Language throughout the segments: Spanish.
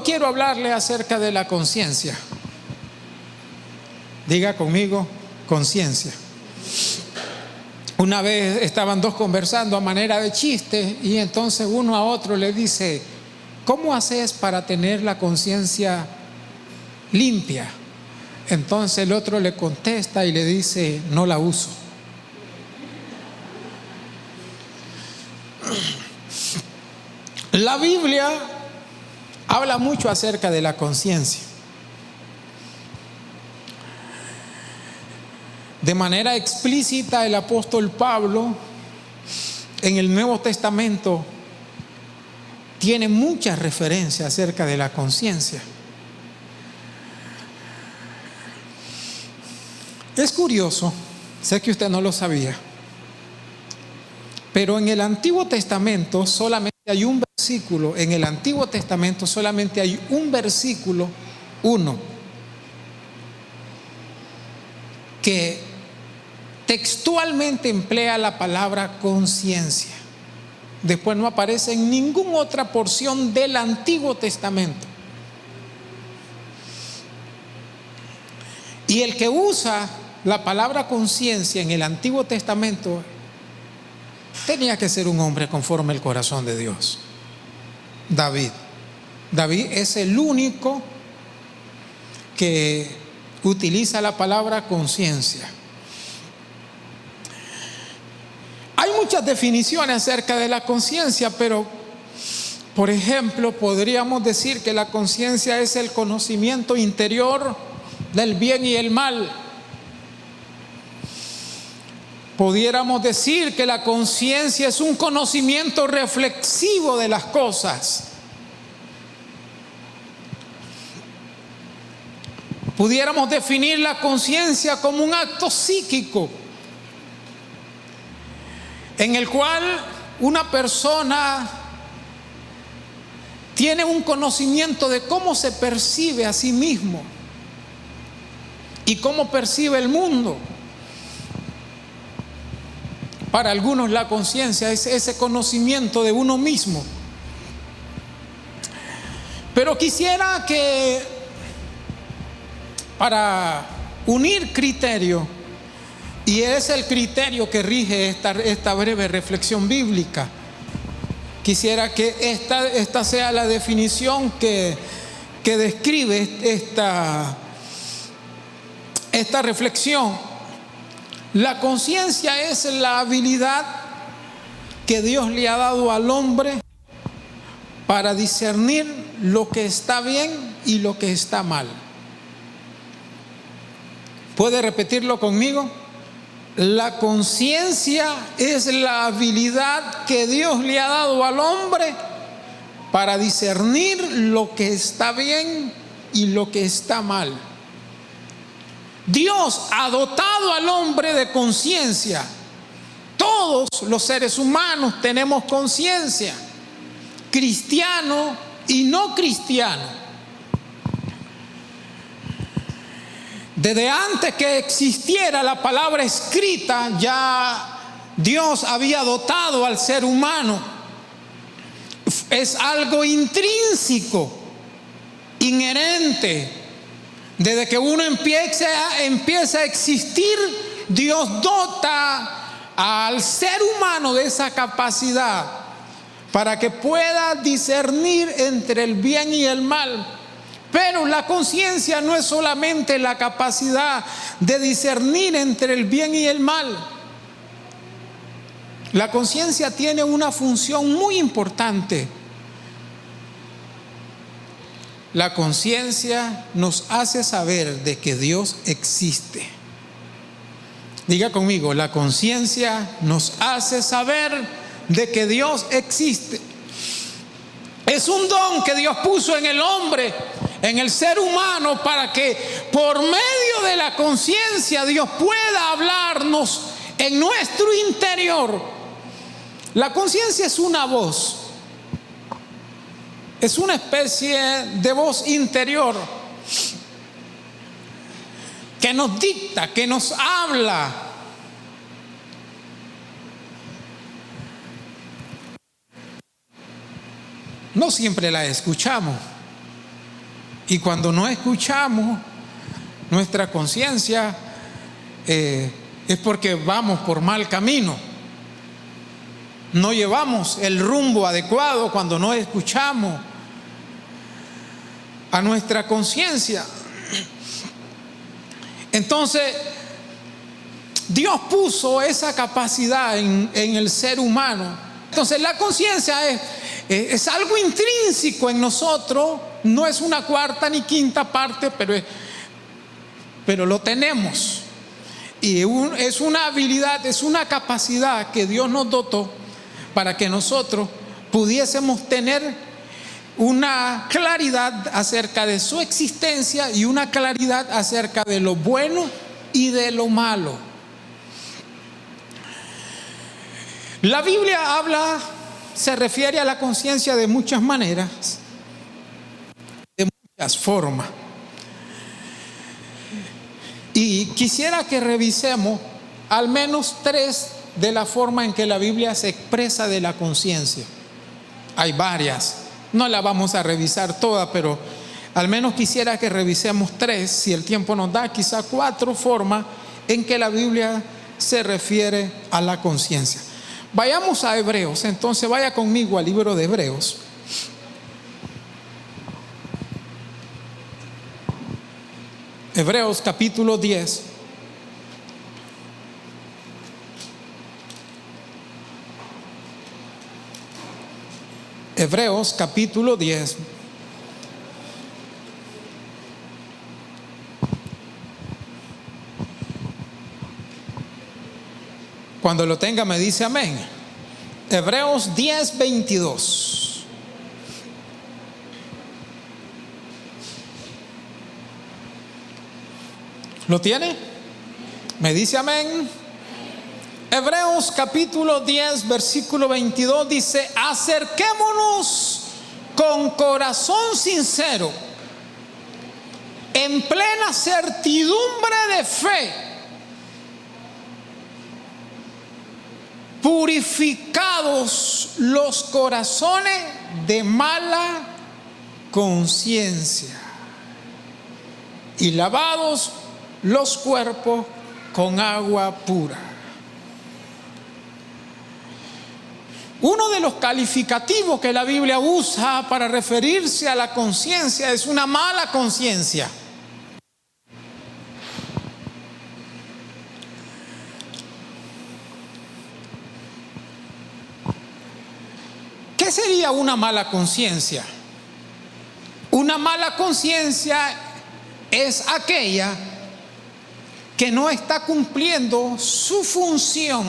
quiero hablarle acerca de la conciencia. Diga conmigo, conciencia. Una vez estaban dos conversando a manera de chiste y entonces uno a otro le dice: ¿cómo haces para tener la conciencia limpia? Entonces el otro le contesta y le dice: no la uso. La Biblia habla mucho acerca de la conciencia. De manera explícita, el apóstol Pablo en el Nuevo Testamento tiene muchas referencias acerca de la conciencia. Es curioso, sé que usted no lo sabía, pero en el Antiguo Testamento solamente hay un versículo, en el Antiguo Testamento solamente hay un versículo, uno, que textualmente emplea la palabra conciencia. Después no aparece en ninguna otra porción del Antiguo Testamento. Y el que usa la palabra conciencia en el Antiguo Testamento tenía que ser un hombre conforme al corazón de Dios. David. David es el único que utiliza la palabra conciencia. Hay muchas definiciones acerca de la conciencia, pero por ejemplo podríamos decir que la conciencia es el conocimiento interior del bien y el mal. Pudiéramos decir que la conciencia es un conocimiento reflexivo de las cosas. Pudiéramos definir la conciencia como un acto psíquico en el cual una persona tiene un conocimiento de cómo se percibe a sí mismo y cómo percibe el mundo. Para algunos la conciencia es ese conocimiento de uno mismo. Pero quisiera que, para unir criterio, y es el criterio que rige esta breve reflexión bíblica, quisiera que esta sea la definición que describe esta reflexión. La conciencia es la habilidad que Dios le ha dado al hombre para discernir lo que está bien y lo que está mal. ¿Puede repetirlo conmigo? La conciencia es la habilidad que Dios le ha dado al hombre para discernir lo que está bien y lo que está mal. Dios ha dotado al hombre de conciencia. Todos los seres humanos tenemos conciencia, cristiano y no cristiano. Desde antes que existiera la palabra escrita, ya Dios había dotado al ser humano. Es algo intrínseco, inherente. Desde que uno empieza a existir, Dios dota al ser humano de esa capacidad para que pueda discernir entre el bien y el mal. Pero la conciencia no es solamente la capacidad de discernir entre el bien y el mal. La conciencia tiene una función muy importante. La conciencia nos hace saber de que Dios existe. Diga conmigo, la conciencia nos hace saber de que Dios existe. Es un don que Dios puso en el hombre, en el ser humano, para que por medio de la conciencia Dios pueda hablarnos en nuestro interior. La conciencia es una voz, es una especie de voz interior que nos dicta, que nos habla. No siempre la escuchamos, Y cuando no escuchamos nuestra conciencia, es porque vamos por mal camino. No llevamos el rumbo adecuado cuando no escuchamos a nuestra conciencia. Entonces, Dios puso esa capacidad en el ser humano. Entonces, la conciencia es algo intrínseco en nosotros. No es una cuarta ni quinta parte, pero lo tenemos. Y es una habilidad, es una capacidad que Dios nos dotó para que nosotros pudiésemos tener una claridad acerca de su existencia y una claridad acerca de lo bueno y de lo malo. La Biblia se refiere a la conciencia de muchas maneras, de muchas formas. Y quisiera que revisemos al menos 3 de la forma en que la Biblia se expresa de la conciencia. Hay varias, no la vamos a revisar todas, pero al menos quisiera que revisemos 3, si el tiempo nos da, quizá 4 formas en que la Biblia se refiere a la conciencia. Vayamos a Hebreos, entonces vaya conmigo al libro de Hebreos. Hebreos capítulo 10. Hebreos capítulo 10. Cuando lo tenga me dice amén. Hebreos 10, 22. ¿Lo tiene? ¿Me dice amén? Hebreos capítulo 10, versículo 22 dice: acerquémonos con corazón sincero, en plena certidumbre de fe, purificados los corazones de mala conciencia y lavados los cuerpos con agua pura. Uno de los calificativos que la Biblia usa para referirse a la conciencia es una mala conciencia. ¿Qué sería una mala conciencia? Una mala conciencia es aquella que no está cumpliendo su función,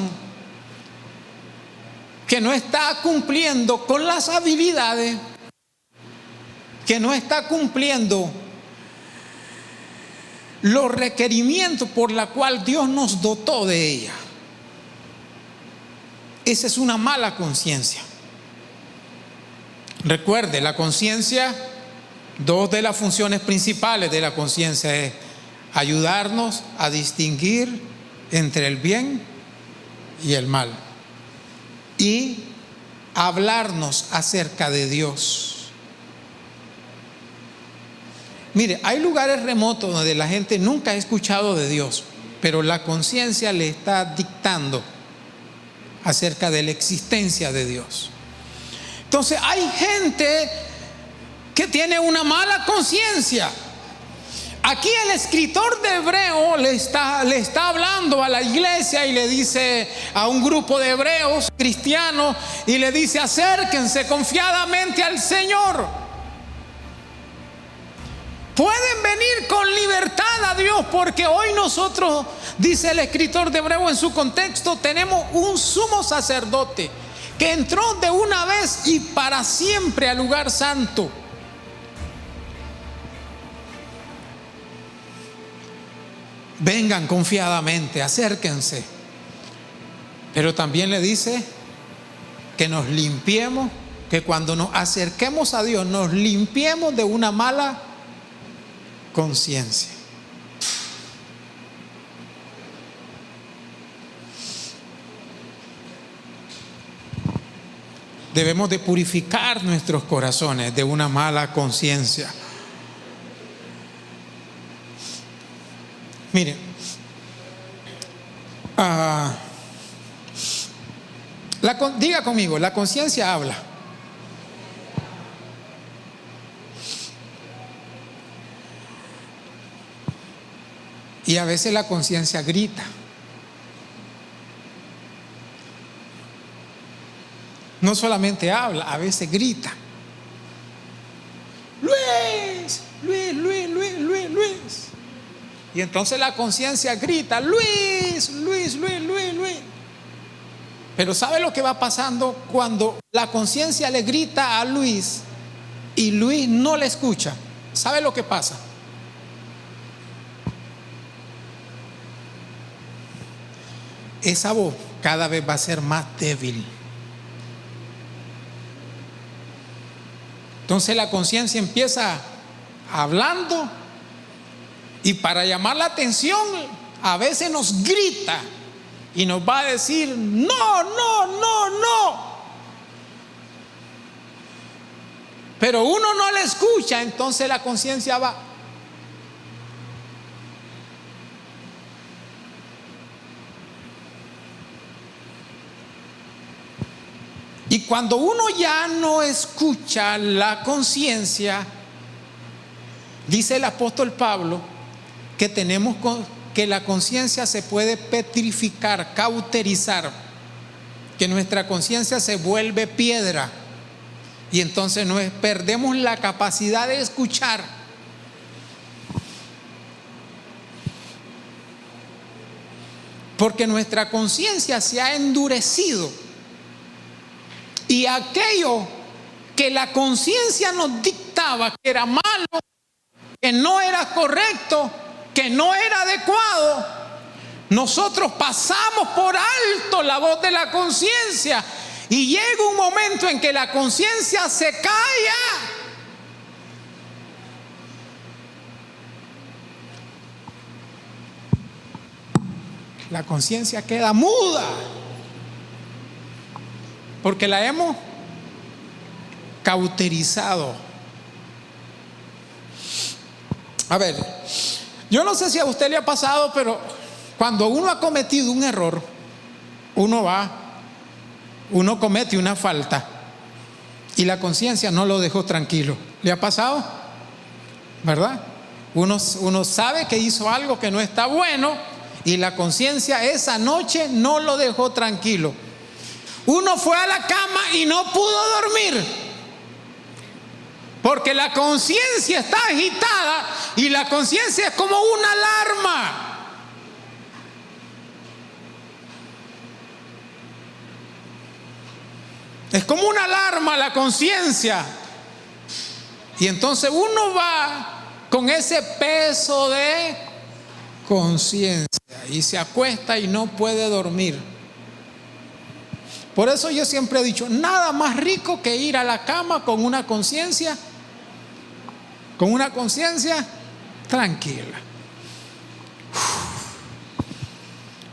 que no está cumpliendo con las habilidades, que no está cumpliendo los requerimientos por la cual Dios nos dotó de ella. Esa es una mala conciencia. Recuerde, la conciencia, 2 de las funciones principales de la conciencia es ayudarnos a distinguir entre el bien y el mal y hablarnos acerca de Dios. Mire, hay lugares remotos donde la gente nunca ha escuchado de Dios, pero la conciencia le está dictando acerca de la existencia de Dios. Entonces hay gente que tiene una mala conciencia. Aquí el escritor de Hebreo le está hablando a la iglesia y le dice a un grupo de hebreos cristianos y le dice: acérquense confiadamente al Señor. Pueden venir con libertad a Dios, porque hoy nosotros, dice el escritor de Hebreo en su contexto, tenemos un sumo sacerdote que entró de una vez y para siempre al lugar santo. Vengan confiadamente, acérquense. Pero también le dice que nos limpiemos, que cuando nos acerquemos a Dios nos limpiemos de una mala conciencia. Debemos de purificar nuestros corazones de una mala conciencia. Mire, diga conmigo, la conciencia habla. Y a veces la conciencia grita. No solamente habla, a veces grita. Luis, Luis, Luis, Luis, Luis, Luis. Y entonces la conciencia grita, Luis, Luis, Luis, Luis, Luis. Pero ¿sabe lo que va pasando cuando la conciencia le grita a Luis y Luis no le escucha? ¿Sabe lo que pasa? Esa voz cada vez va a ser más débil. Entonces la conciencia empieza hablando y para llamar la atención a veces nos grita y nos va a decir no, no, no, no. Pero uno no le escucha, entonces la conciencia va. Y cuando uno ya no escucha la conciencia, dice el apóstol Pablo que que la conciencia se puede petrificar, cauterizar, que nuestra conciencia se vuelve piedra y entonces perdemos la capacidad de escuchar. Porque nuestra conciencia se ha endurecido. Y aquello que la conciencia nos dictaba que era malo, que no era correcto, que no era adecuado, nosotros pasamos por alto la voz de la conciencia y llega un momento en que la conciencia se calla. La conciencia queda muda. Porque la hemos cauterizado. A ver, yo no sé si a usted le ha pasado, pero cuando uno ha cometido un error, uno comete una falta y la conciencia no lo dejó tranquilo. ¿Le ha pasado? ¿Verdad? Uno sabe que hizo algo que no está bueno y la conciencia esa noche no lo dejó tranquilo. Uno fue a la cama y no pudo dormir porque la conciencia está agitada y la conciencia es como una alarma. Es como una alarma la conciencia. Y entonces uno va con ese peso de conciencia y se acuesta y no puede dormir. Por eso yo siempre he dicho, nada más rico que ir a la cama con una conciencia tranquila.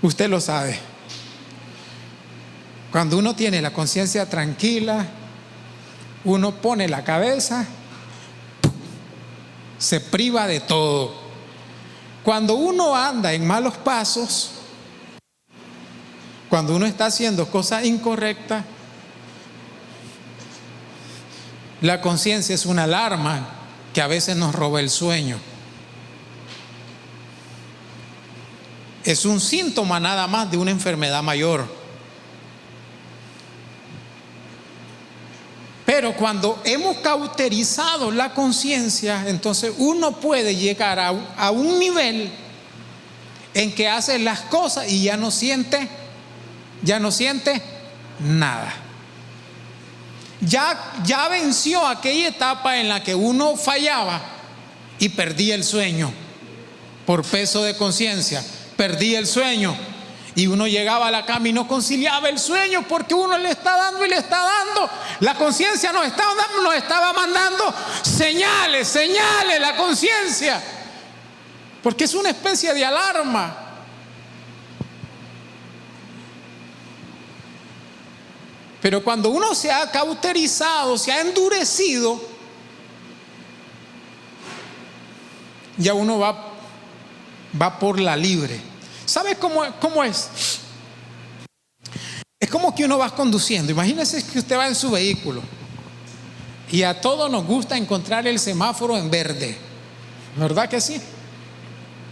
Usted lo sabe. Cuando uno tiene la conciencia tranquila, uno pone la cabeza, se priva de todo. Cuando uno anda en malos pasos, cuando uno está haciendo cosas incorrectas, la conciencia es una alarma que a veces nos roba el sueño. Es un síntoma nada más de una enfermedad mayor. Pero cuando hemos cauterizado la conciencia, entonces uno puede llegar a un nivel en que hace las cosas y ya no siente nada. Ya venció aquella etapa en la que uno fallaba y perdía el sueño por peso de conciencia, perdía el sueño y uno llegaba a la cama y no conciliaba el sueño porque uno le está dando y le está dando. La conciencia nos estaba mandando señales, la conciencia, porque es una especie de alarma. Pero cuando uno se ha cauterizado, se ha endurecido, ya uno va va por la libre. ¿Sabes cómo es? Es como que uno va conduciendo. Imagínese que usted va en su vehículo y a todos nos gusta encontrar el semáforo en verde, ¿verdad que sí?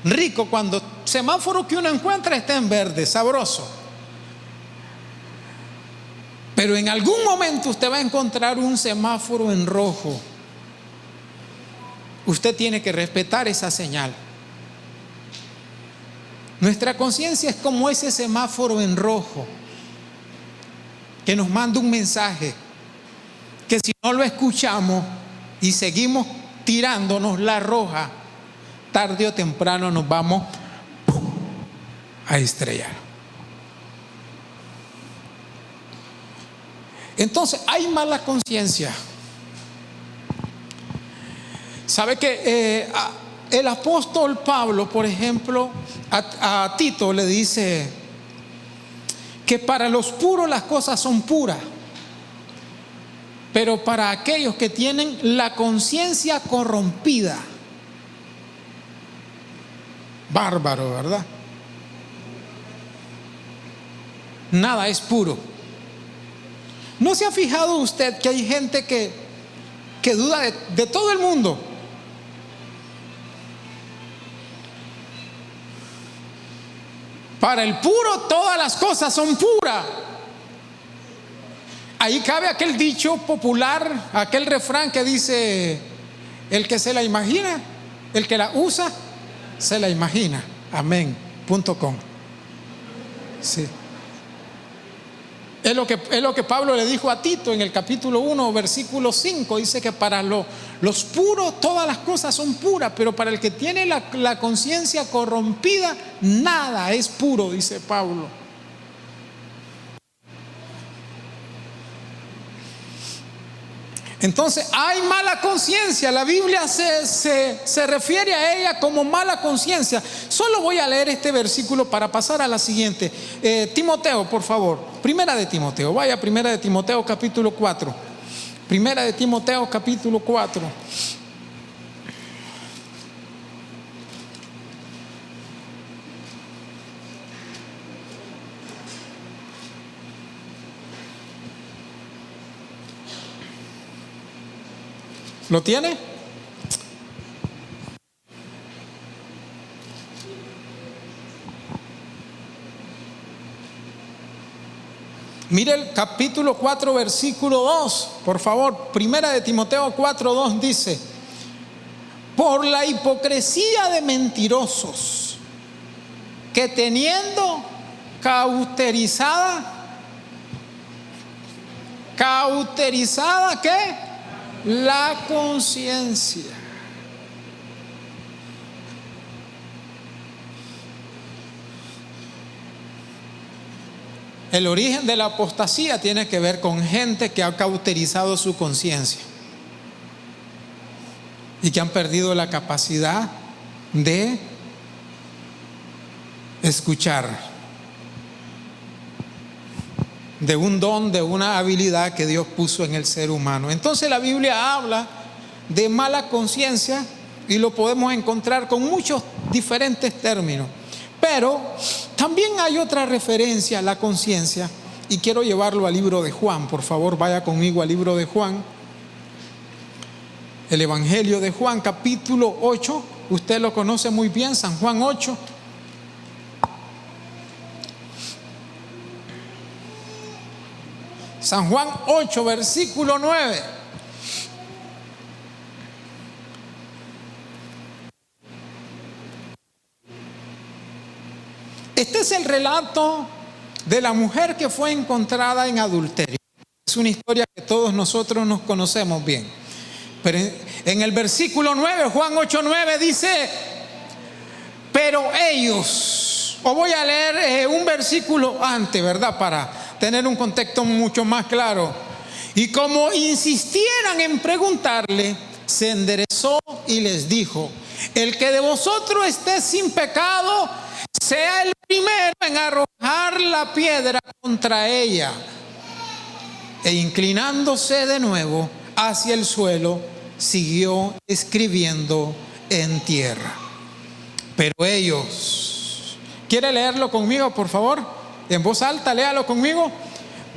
Rico cuando semáforo que uno encuentra está en verde, sabroso. Pero en algún momento usted va a encontrar un semáforo en rojo. Usted tiene que respetar esa señal. Nuestra conciencia es como ese semáforo en rojo que nos manda un mensaje que si no lo escuchamos y seguimos tirándonos la roja, tarde o temprano nos vamos a estrellar. Entonces hay mala conciencia. ¿Sabe que el apóstol Pablo, por ejemplo, a Tito le dice que para los puros las cosas son puras, pero para aquellos que tienen la conciencia corrompida, bárbaro, ¿verdad? Nada es puro. ¿No se ha fijado usted que hay gente que duda de todo el mundo? Para el puro todas las cosas son puras. Ahí cabe aquel dicho popular, aquel refrán que dice: el que se la imagina, el que la usa, se la imagina. Amén.com. Sí. Es lo que Pablo le dijo a Tito en el capítulo 1, versículo 5. Dice que para los puros todas las cosas son puras, pero para el que tiene la conciencia corrompida, nada es puro, dice Pablo. Entonces hay mala conciencia. La Biblia se refiere a ella como mala conciencia. Solo voy a leer este versículo para pasar a la siguiente. Timoteo, por favor. Primera de Timoteo. Vaya, Primera de Timoteo capítulo 4. Primera de Timoteo capítulo 4. ¿Lo tiene? Mire el capítulo 4, versículo 2, por favor. Primera de Timoteo 4, 2 dice: por la hipocresía de mentirosos, que teniendo cauterizada, ¿qué? La conciencia. El origen de la apostasía tiene que ver con gente que ha cauterizado su conciencia y que han perdido la capacidad de escuchar, de un don, de una habilidad que Dios puso en el ser humano. Entonces la Biblia habla de mala conciencia y lo podemos encontrar con muchos diferentes términos. Pero también hay otra referencia a la conciencia y quiero llevarlo al libro de Juan. Por favor, vaya conmigo al libro de Juan. El Evangelio de Juan, capítulo 8. Usted lo conoce muy bien, San Juan 8. San Juan 8, versículo 9. Este es el relato de la mujer que fue encontrada en adulterio. Es una historia que todos nosotros nos conocemos bien. Pero en el versículo 9, Juan 8, 9 dice: pero ellos, o voy a leer un versículo antes, ¿verdad? Para tener un contexto mucho más claro. Y como insistieran en preguntarle, se enderezó y les dijo: el que de vosotros esté sin pecado, sea el primero en arrojar la piedra contra ella. E inclinándose de nuevo hacia el suelo, siguió escribiendo en tierra. Pero ellos, ¿quiere leerlo conmigo, por favor? En voz alta, léalo conmigo.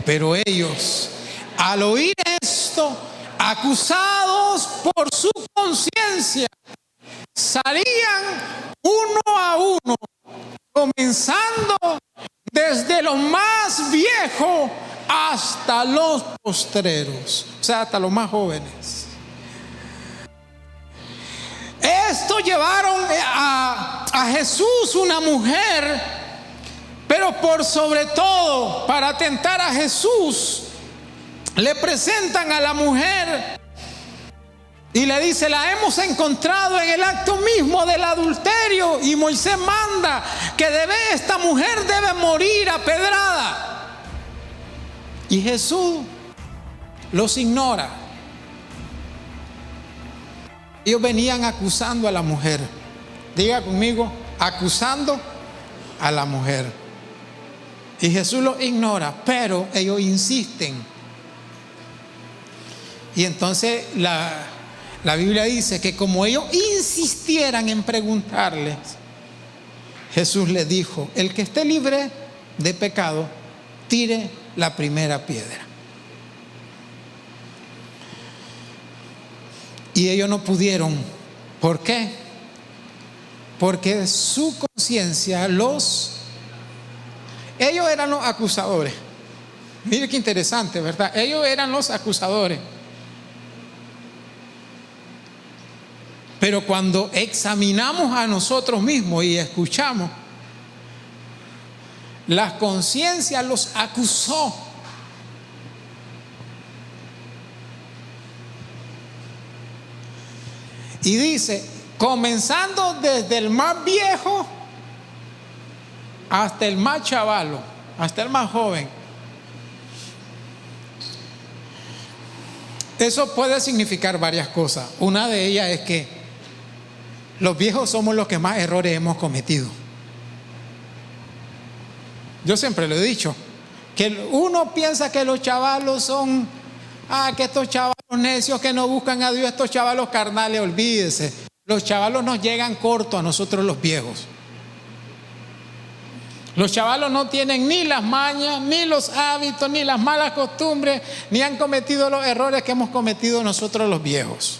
Pero ellos, al oír esto, acusados por su conciencia, salían uno a uno, comenzando desde los más viejos hasta los postreros, o sea, hasta los más jóvenes. Esto llevaron a Jesús, una mujer, pero por sobre todo, para tentar a Jesús, le presentan a la mujer y le dice: la hemos encontrado en el acto mismo del adulterio, y Moisés manda que esta mujer debe morir apedrada. Y Jesús los ignora. Ellos venían acusando a la mujer. Diga conmigo, acusando a la mujer. Y Jesús los ignora, pero ellos insisten. Y entonces la Biblia dice que como ellos insistieran en preguntarles, Jesús les dijo: el que esté libre de pecado, tire la primera piedra. Y ellos no pudieron. ¿Por qué? Porque su conciencia ellos eran los acusadores. Mire qué interesante, ¿verdad? Ellos eran los acusadores. Pero cuando examinamos a nosotros mismos y escuchamos, la conciencia los acusó. Y dice, comenzando desde el más viejo hasta el más chavalo, hasta el más joven. Eso puede significar varias cosas. Una de ellas es que los viejos somos los que más errores hemos cometido. Yo siempre lo he dicho, que uno piensa que los chavalos son, que estos chavalos necios que no buscan a Dios, estos chavalos carnales, olvídese. Los chavalos nos llegan cortos a nosotros los viejos. Los chavalos no tienen ni las mañas, ni los hábitos, ni las malas costumbres, ni han cometido los errores que hemos cometido nosotros los viejos.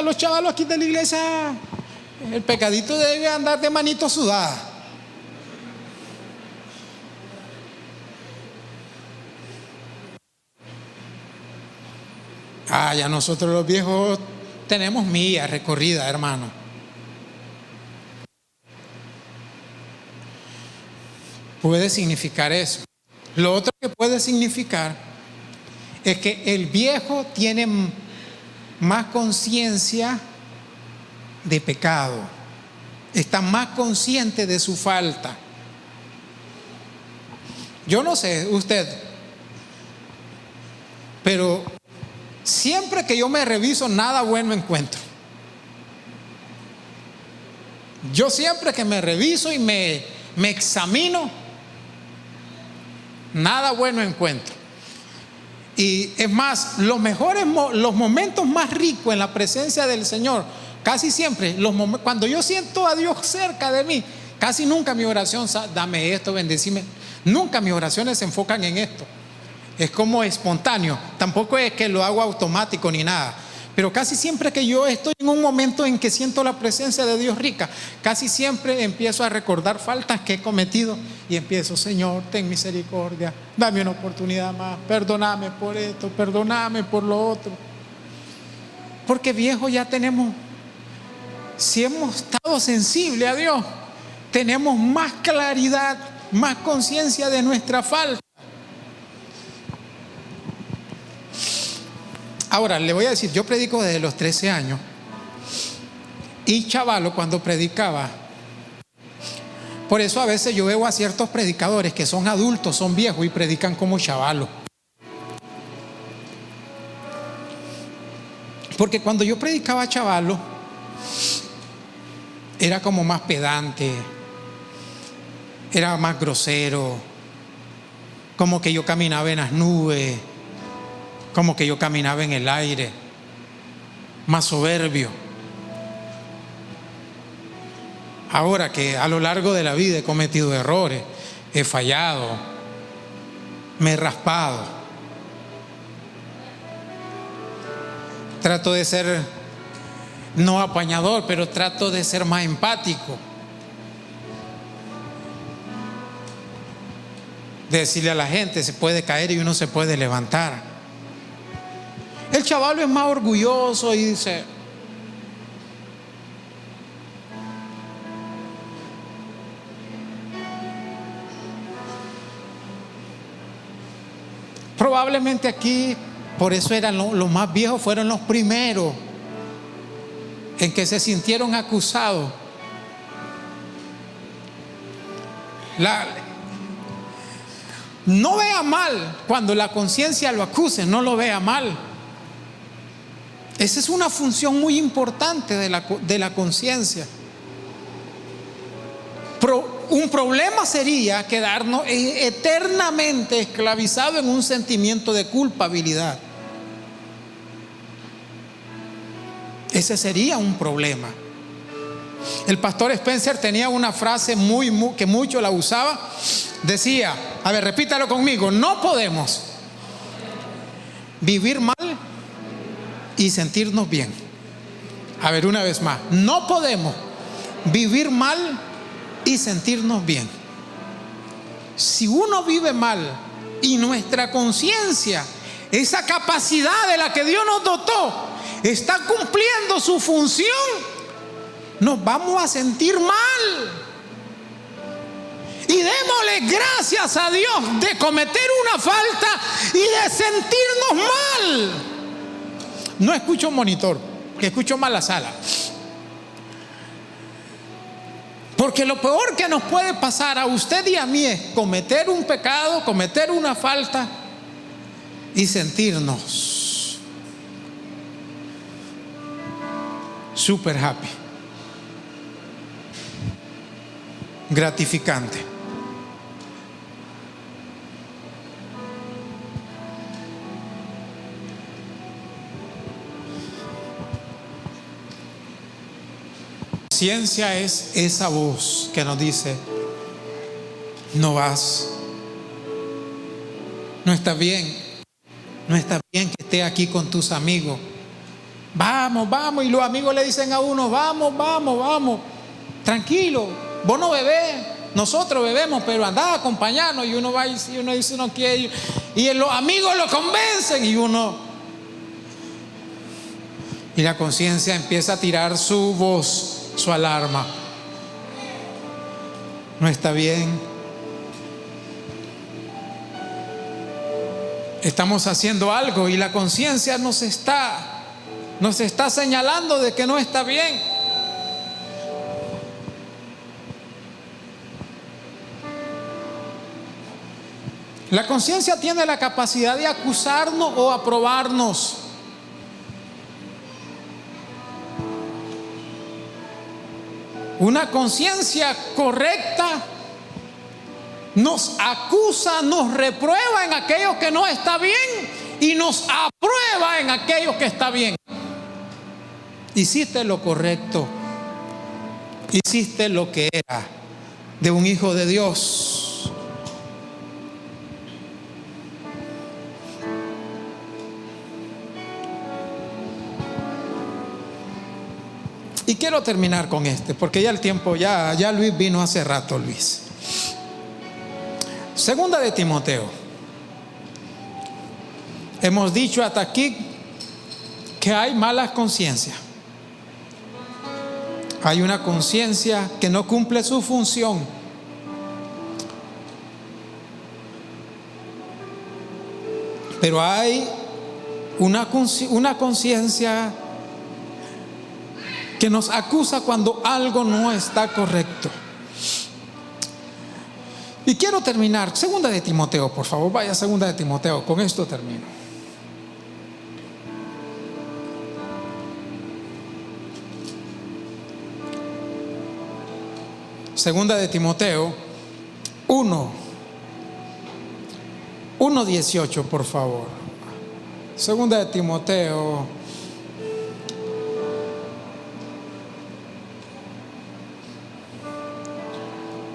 Los chavalos aquí de la iglesia, el pecadito debe andar de manito sudada. Ya nosotros los viejos tenemos millas recorridas, hermano. Puede significar eso. Lo otro que puede significar es que el viejo tiene más conciencia de pecado, está más consciente de su falta. Yo no sé usted, pero siempre que yo me reviso, nada bueno encuentro. Yo siempre que me reviso y me examino, nada bueno encuentro. Y es más, los momentos más ricos en la presencia del Señor, casi siempre, cuando yo siento a Dios cerca de mí, casi nunca mi oración, dame esto, bendecime, nunca mis oraciones se enfocan en esto. Es como espontáneo, tampoco es que lo hago automático ni nada. Pero casi siempre que yo estoy en un momento en que siento la presencia de Dios rica, casi siempre empiezo a recordar faltas que he cometido y empiezo: Señor, ten misericordia, dame una oportunidad más, perdóname por esto, perdóname por lo otro. Porque viejo ya tenemos, si hemos estado sensibles a Dios, tenemos más claridad, más conciencia de nuestra falta. Ahora, le voy a decir, yo predico desde los 13 años y chavalo cuando predicaba. Por eso a veces yo veo a ciertos predicadores que son adultos, son viejos y predican como chavalos. Porque cuando yo predicaba chavalo, era como más pedante, era más grosero, como que yo caminaba en las nubes, como que yo caminaba en el aire. más soberbio. Ahora que a lo largo de la vida he cometido errores, he fallado, me he raspado, trato de ser no apañador, pero trato de ser más empático, de decirle a la gente: se puede caer y uno se puede levantar. El chaval es más orgulloso y dice: probablemente aquí, por eso eran los más viejos, fueron los primeros en que se sintieron acusados. No vea mal cuando la conciencia lo acuse, no lo vea mal. Esa es una función muy importante de la conciencia. Un problema sería quedarnos eternamente esclavizados en un sentimiento de culpabilidad. Ese sería un problema. El pastor Spencer tenía una frase que mucho la usaba. Decía, a ver, repítalo conmigo: no podemos vivir mal y sentirnos bien. A ver, una vez más: no podemos vivir mal y sentirnos bien. Si uno vive mal y nuestra conciencia, esa capacidad de la que Dios nos dotó, está cumpliendo su función, nos vamos a sentir mal. Y démosle gracias a Dios de cometer una falta y de sentirnos mal. No escucho un monitor, que escucho mal la sala. Porque lo peor que nos puede pasar a usted y a mí es cometer un pecado, cometer una falta y sentirnos super happy, gratificante. Ciencia es esa voz que nos dice: no vas, no está bien, no está bien que estés aquí con tus amigos. Vamos, vamos. Y los amigos le dicen a uno: vamos, vamos, vamos, tranquilo, vos no bebés, nosotros bebemos, pero andá a acompañarnos. Y uno va y uno dice: no quiere. Y los amigos lo convencen y la conciencia empieza a tirar su voz, su alarma. No está bien. Estamos haciendo algo y la conciencia nos está señalando de que no está bien. La conciencia tiene la capacidad de acusarnos o aprobarnos. Una conciencia correcta nos acusa, nos reprueba en aquello que no está bien y nos aprueba en aquello que está bien. Hiciste lo correcto, hiciste lo que era de un hijo de Dios. Y quiero terminar con porque ya el tiempo, ya Luis vino hace rato, Luis. Segunda de Timoteo. Hemos dicho hasta aquí que hay malas conciencias. Hay una conciencia que no cumple su función. Pero hay una conciencia que nos acusa cuando algo no está correcto. Y quiero terminar. Segunda de Timoteo, por favor, vaya, segunda de Timoteo. Con esto termino. Segunda de Timoteo 1:18, por favor. Segunda de Timoteo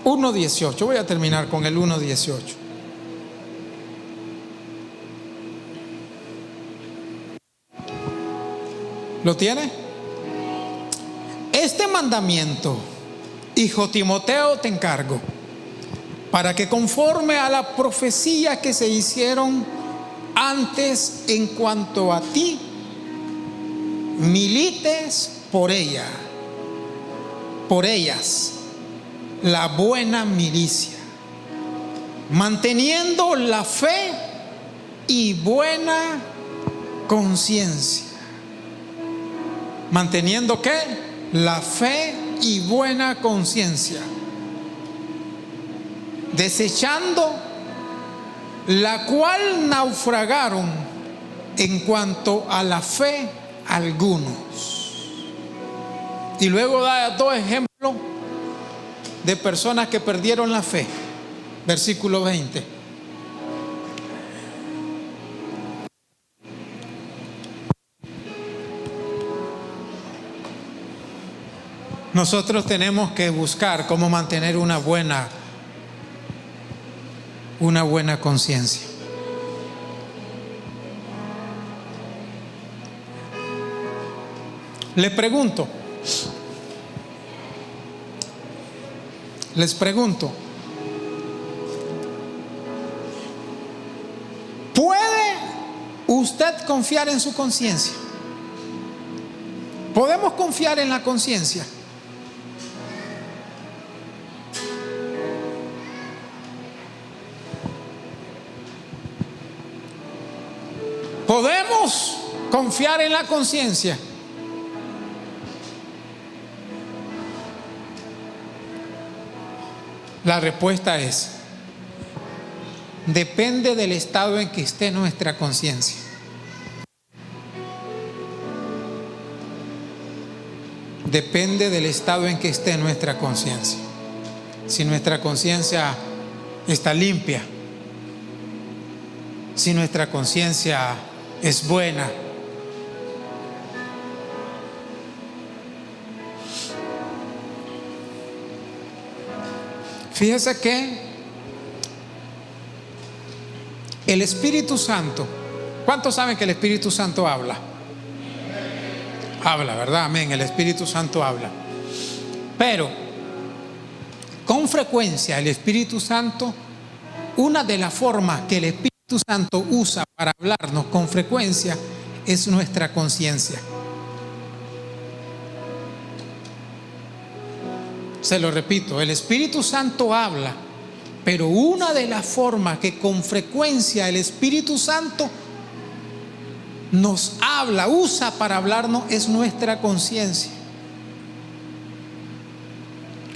1:18. Voy a terminar con el 1:18. ¿Lo tiene? Este mandamiento, hijo Timoteo, te encargo, para que conforme a la profecía que se hicieron antes en cuanto a ti, milites por ellas, la buena milicia, manteniendo la fe y buena conciencia. ¿Manteniendo qué? La fe y buena conciencia. Desechando la cual naufragaron en cuanto a la fe algunos. Y luego da 2 ejemplos de personas que perdieron la fe. Versículo 20. Nosotros tenemos que buscar cómo mantener una buena conciencia. Les pregunto, ¿puede usted confiar en su conciencia? ¿Podemos confiar en la conciencia? ¿Podemos confiar en la conciencia? La respuesta es: depende del estado en que esté nuestra conciencia. Depende del estado en que esté nuestra conciencia. Si nuestra conciencia está limpia, si nuestra conciencia es buena, fíjese que el Espíritu Santo, ¿cuántos saben que el Espíritu Santo habla? Habla, ¿verdad? Amén, el Espíritu Santo habla. Pero con frecuencia el Espíritu Santo, una de las formas que el Espíritu Santo usa para hablarnos con frecuencia es nuestra conciencia. Se lo repito, el Espíritu Santo habla, pero una de las formas que con frecuencia el Espíritu Santo nos habla, usa para hablarnos, es nuestra conciencia.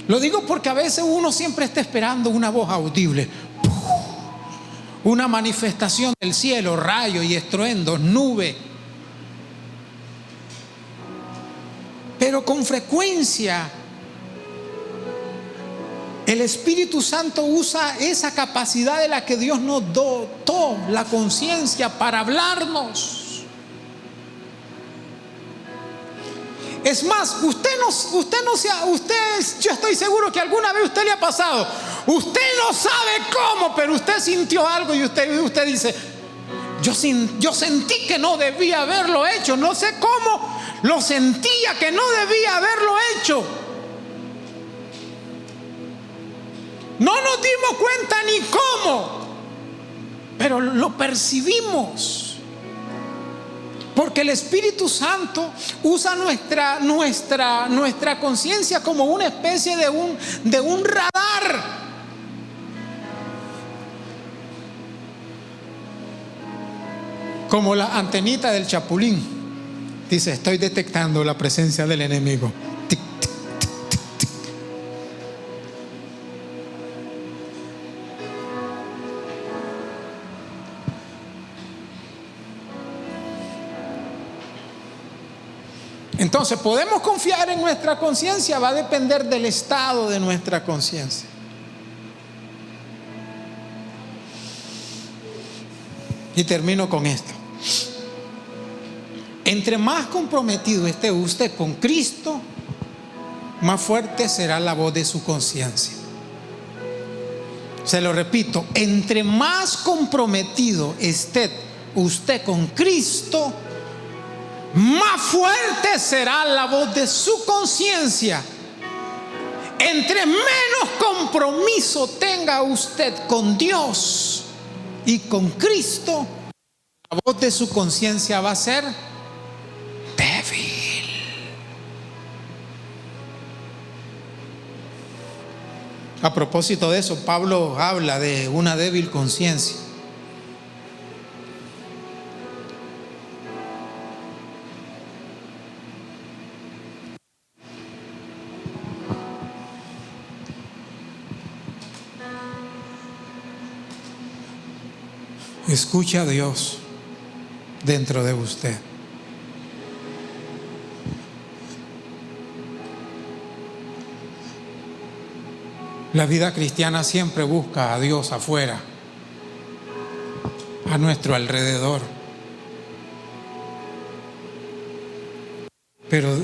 Lo digo porque a veces uno siempre está esperando una voz audible, una manifestación del cielo, rayos y estruendos, nube. Pero con frecuencia el Espíritu Santo usa esa capacidad de la que Dios nos dotó, la conciencia, para hablarnos. Es más, yo estoy seguro que alguna vez usted le ha pasado. Usted no sabe cómo, pero usted sintió algo y usted dice: yo sentí que no debía haberlo hecho. No sé cómo, lo sentía que no debía haberlo hecho. No nos dimos cuenta ni cómo, pero lo percibimos. Porque el Espíritu Santo usa nuestra conciencia como una especie de un radar. Como la antenita del chapulín. Dice: estoy detectando la presencia del enemigo. Tic, tic, tic, tic, tic. Entonces, ¿podemos confiar en nuestra conciencia? Va a depender del estado de nuestra conciencia. Y termino con esto. Entre más comprometido esté usted con Cristo, más fuerte será la voz de su conciencia. Se lo repito, entre más comprometido esté usted con Cristo, más fuerte será la voz de su conciencia. Entre menos compromiso tenga usted con Dios y con Cristo, la voz de su conciencia va a ser débil. A propósito de eso, Pablo habla de una débil conciencia. Escuche a Dios dentro de usted. La vida cristiana siempre busca a Dios afuera, a nuestro alrededor. Pero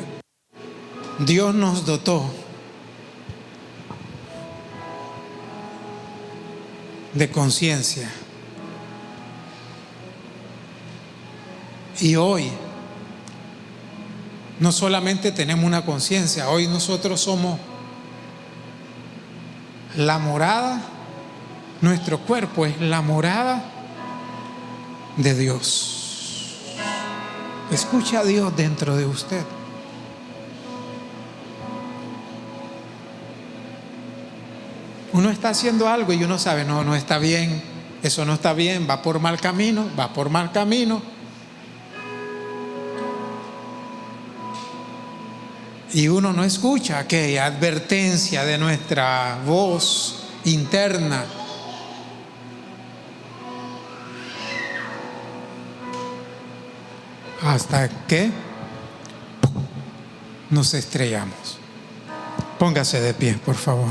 Dios nos dotó de conciencia. Y hoy no solamente tenemos una conciencia, hoy nosotros somos la morada, nuestro cuerpo es la morada de Dios. Escucha a Dios dentro de usted. Uno está haciendo algo y uno sabe, no está bien, eso no está bien, va por mal camino. Y uno no escucha aquella advertencia de nuestra voz interna. Hasta que nos estrellamos. Póngase de pie, por favor.